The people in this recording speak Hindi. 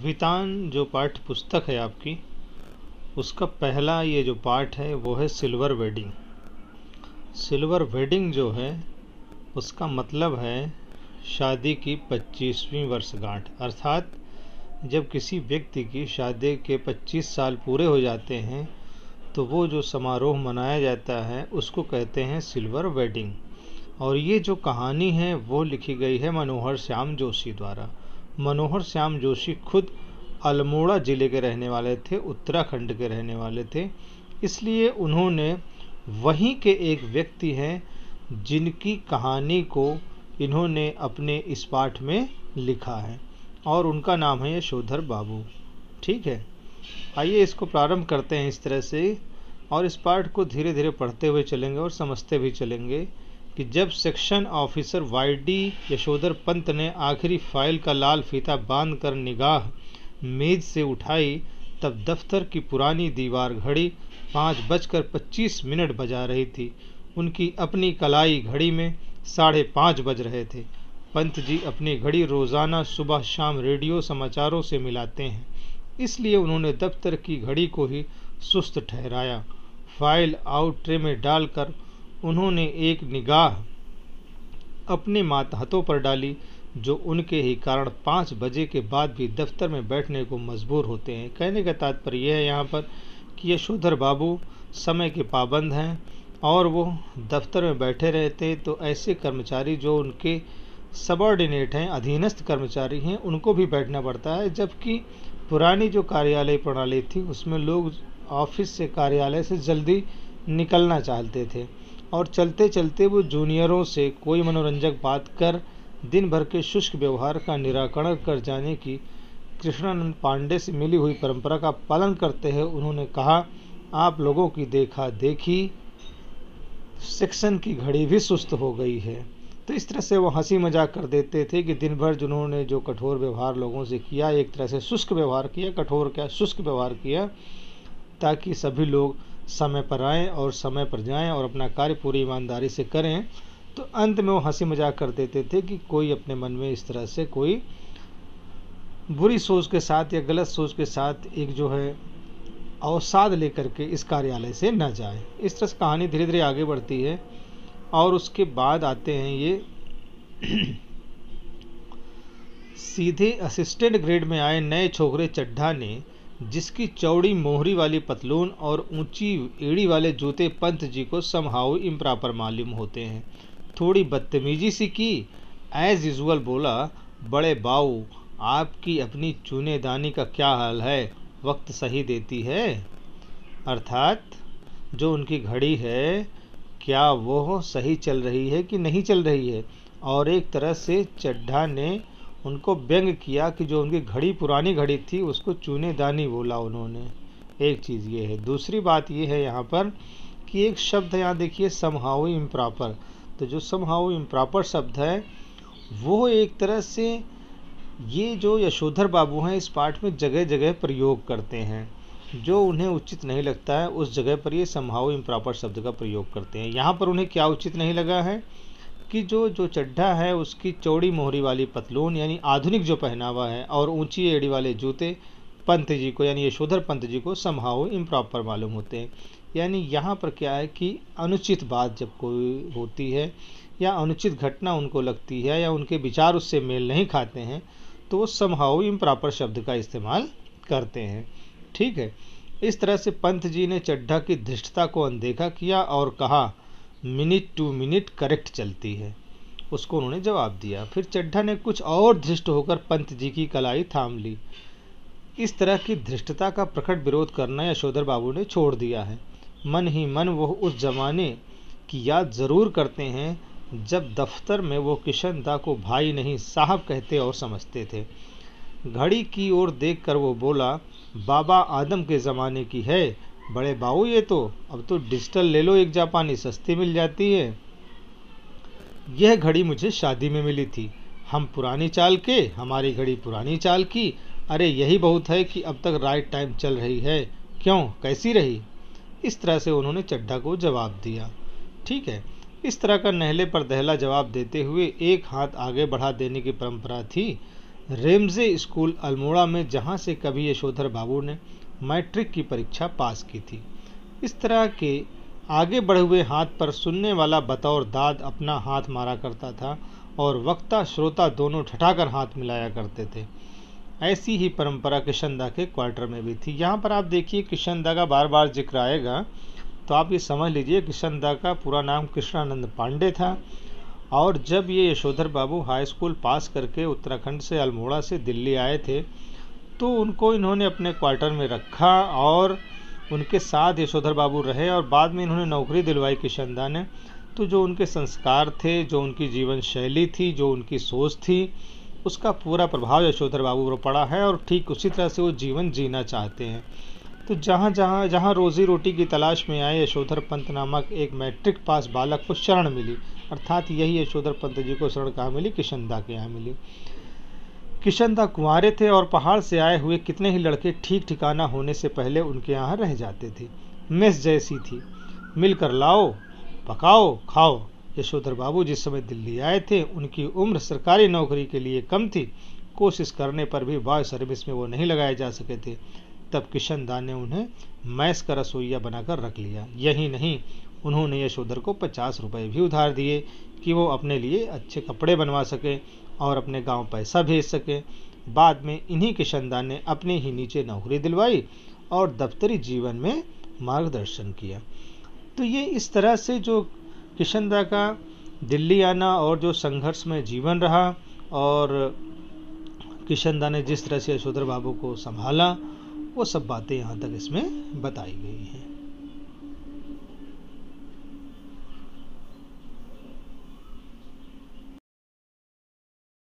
वितान जो पाठ्य पुस्तक है आपकी, उसका पहला ये जो पाठ है वो है सिल्वर वेडिंग। सिल्वर वेडिंग जो है उसका मतलब है शादी की 25वीं वर्षगांठ, अर्थात जब किसी व्यक्ति की शादी के 25 साल पूरे हो जाते हैं तो वो जो समारोह मनाया जाता है उसको कहते हैं सिल्वर वेडिंग। और ये जो कहानी है वो लिखी गई है मनोहर श्याम जोशी द्वारा। मनोहर श्याम जोशी खुद अल्मोड़ा ज़िले के रहने वाले थे, उत्तराखंड के रहने वाले थे, इसलिए उन्होंने वहीं के एक व्यक्ति हैं जिनकी कहानी को इन्होंने अपने इस पाठ में लिखा है और उनका नाम है यशोधर बाबू। ठीक है, आइए इसको प्रारंभ करते हैं इस तरह से और इस पाठ को धीरे धीरे पढ़ते हुए चलेंगे और समझते भी चलेंगे कि जब सेक्शन ऑफिसर वाईडी यशोधर पंत ने आखिरी फाइल का लाल फीता बांधकर निगाह मेज से उठाई तब दफ्तर की पुरानी दीवार घड़ी 5:25 बजा रही थी। उनकी अपनी कलाई घड़ी में 5:30 बज रहे थे। पंत जी अपनी घड़ी रोज़ाना सुबह शाम रेडियो समाचारों से मिलाते हैं, इसलिए उन्होंने दफ्तर की घड़ी को ही सुस्त ठहराया। फाइल आउट ट्रे में डालकर उन्होंने एक निगाह अपने मातहतों पर डाली जो उनके ही कारण 5 बजे के बाद भी दफ्तर में बैठने को मजबूर होते हैं। कहने का तात्पर्य यह है यहाँ पर कि यशोधर बाबू समय के पाबंद हैं और वो दफ्तर में बैठे रहते तो ऐसे कर्मचारी जो उनके सबॉर्डिनेट हैं, अधीनस्थ कर्मचारी हैं, उनको भी बैठना पड़ता है। जबकि पुरानी जो कार्यालय प्रणाली थी उसमें लोग ऑफिस से, कार्यालय से जल्दी निकलना चाहते थे और चलते चलते वो जूनियरों से कोई मनोरंजक बात कर दिन भर के शुष्क व्यवहार का निराकरण कर जाने की कृष्णानंद पांडे से मिली हुई परंपरा का पालन करते हैं। उन्होंने कहा, आप लोगों की देखा देखी सेक्शन की घड़ी भी सुस्त हो गई है। तो इस तरह से वो हंसी मजाक कर देते थे कि दिन भर जिन्होंने जो कठोर व्यवहार लोगों से किया, एक तरह से शुष्क व्यवहार किया, कठोर क्या शुष्क व्यवहार किया, ताकि सभी लोग समय पर आएँ और समय पर जाएं और अपना कार्य पूरी ईमानदारी से करें। तो अंत में वो हंसी मजाक कर देते थे कि कोई अपने मन में इस तरह से कोई बुरी सोच के साथ या गलत सोच के साथ एक जो है अवसाद लेकर के इस कार्यालय से न जाए। इस तरह से कहानी धीरे धीरे आगे बढ़ती है और उसके बाद आते हैं ये सीधे असिस्टेंट ग्रेड में आए नए छोकरे चड्ढा ने, जिसकी चौड़ी मोहरी वाली पतलून और ऊंची एड़ी वाले जूते पंत जी को समहाउ इम्प्रॉपर मालूम होते हैं, थोड़ी बदतमीजी सी की। एज यूजुअल बोला, बड़े बाऊ आपकी अपनी चूनेदानी का क्या हाल है, वक्त सही देती है? अर्थात जो उनकी घड़ी है क्या वो सही चल रही है कि नहीं चल रही है। और एक तरह से चड्ढा ने उनको व्यंग किया कि जो उनकी घड़ी पुरानी घड़ी थी उसको चूनेदानी बोला उन्होंने। एक चीज़ ये है। दूसरी बात ये है यहाँ पर कि एक शब्द है, यहाँ देखिए समहाउ इम्प्रॉपर। तो जो समहाउ इम्प्रॉपर शब्द है वो एक तरह से ये जो यशोधर बाबू हैं इस पाठ में जगह जगह प्रयोग करते हैं। जो उन्हें उचित नहीं लगता है उस जगह पर ये समहाउ इम्प्रॉपर शब्द का प्रयोग करते हैं। यहाँ पर उन्हें क्या उचित नहीं लगा है कि जो चड्ढा है उसकी चौड़ी मोहरी वाली पतलून यानी आधुनिक जो पहनावा है और ऊंची एड़ी वाले जूते पंत जी को यानी यशोधर पंत जी को समहाउ इम्प्रॉपर मालूम होते हैं। यानी यहाँ पर क्या है कि अनुचित बात जब कोई होती है या अनुचित घटना उनको लगती है या उनके विचार उससे मेल नहीं खाते हैं तो वो समहाउ इम्प्रॉपर शब्द का इस्तेमाल करते हैं। ठीक है, इस तरह से पंत जी ने चड्ढा की धृष्टता को अनदेखा किया और कहा, मिनट टू मिनट करेक्ट चलती है। उसको उन्होंने जवाब दिया। फिर चड्ढा ने कुछ और धृष्ट होकर पंत जी की कलाई थाम ली। इस तरह की धृष्टता का प्रकट विरोध करना यशोधर बाबू ने छोड़ दिया है। मन ही मन वो उस जमाने की याद ज़रूर करते हैं जब दफ्तर में वो किशन दा को भाई नहीं साहब कहते और समझते थे। घड़ी की ओर देखकर वो बोला, बाबा आदम के ज़माने की है बड़े बाबू ये तो, अब तो डिजिटल ले लो, एक जापानी सस्ती मिल जाती है। यह घड़ी मुझे शादी में मिली थी, हम पुरानी चाल के, हमारी घड़ी पुरानी चाल की। अरे यही बहुत है कि अब तक राइट टाइम चल रही है, क्यों कैसी रही? इस तरह से उन्होंने चड्ढा को जवाब दिया। ठीक है, इस तरह का नहले पर दहला जवाब देते हुए एक हाथ आगे बढ़ा देने की परंपरा थी। रेमजे स्कूल अल्मोड़ा में, जहां से कभी यशोधर बाबू ने मैट्रिक की परीक्षा पास की थी। इस तरह के आगे बढ़े हुए हाथ पर सुनने वाला बतौर दाद अपना हाथ मारा करता था और वक्ता श्रोता दोनों ठठाकर हाथ मिलाया करते थे। ऐसी ही परंपरा किशनदा के क्वार्टर में भी थी। यहाँ पर आप देखिए किशनदा का बार बार जिक्र आएगा, तो आप ये समझ लीजिए किशनदा का पूरा नाम कृष्णानंद पांडे था। और जब ये यशोधर बाबू हाई स्कूल पास करके उत्तराखंड से अल्मोड़ा से दिल्ली आए थे, तो उनको इन्होंने अपने क्वार्टर में रखा और उनके साथ यशोधर बाबू रहे और बाद में इन्होंने नौकरी दिलवाई किशनदा ने। तो जो उनके संस्कार थे, जो उनकी जीवन शैली थी, जो उनकी सोच थी, उसका पूरा प्रभाव यशोधर बाबू पर पड़ा है और ठीक उसी तरह से वो जीवन जीना चाहते हैं। तो जहाँ रोजी रोटी की तलाश में आए यशोधर पंत नामक एक मैट्रिक पास बालक को शरण मिली, अर्थात यही यशोधर पंत जी को शरण कहाँ मिली? किशनदा के यहाँ मिली। किशनदा कुंवारे थे और पहाड़ से आए हुए कितने ही लड़के ठीक ठिकाना होने से पहले उनके यहाँ रह जाते थे। मेस जैसी थी, मिलकर लाओ, पकाओ, खाओ। यशोधर बाबू जिस समय दिल्ली आए थे, उनकी उम्र सरकारी नौकरी के लिए कम थी। कोशिश करने पर भी वायु सर्विस में वो नहीं लगाए जा सके थे। तब किशनदा ने उन्हें मैस का रसोइया बनाकर रख लिया। यही नहीं, उन्होंने यशोधर को 50 रुपये भी उधार दिए कि वो अपने लिए अच्छे कपड़े बनवा सके और अपने गांव पैसा भेज सके। बाद में इन्हीं किशनदा ने अपने ही नीचे नौकरी दिलवाई और दफ्तरी जीवन में मार्गदर्शन किया। तो ये इस तरह से जो किशनदा का दिल्ली आना और जो संघर्ष में जीवन रहा और किशनदा ने जिस तरह से यशोधर बाबू को संभाला, वो सब बातें यहाँ तक इसमें बताई गई हैं।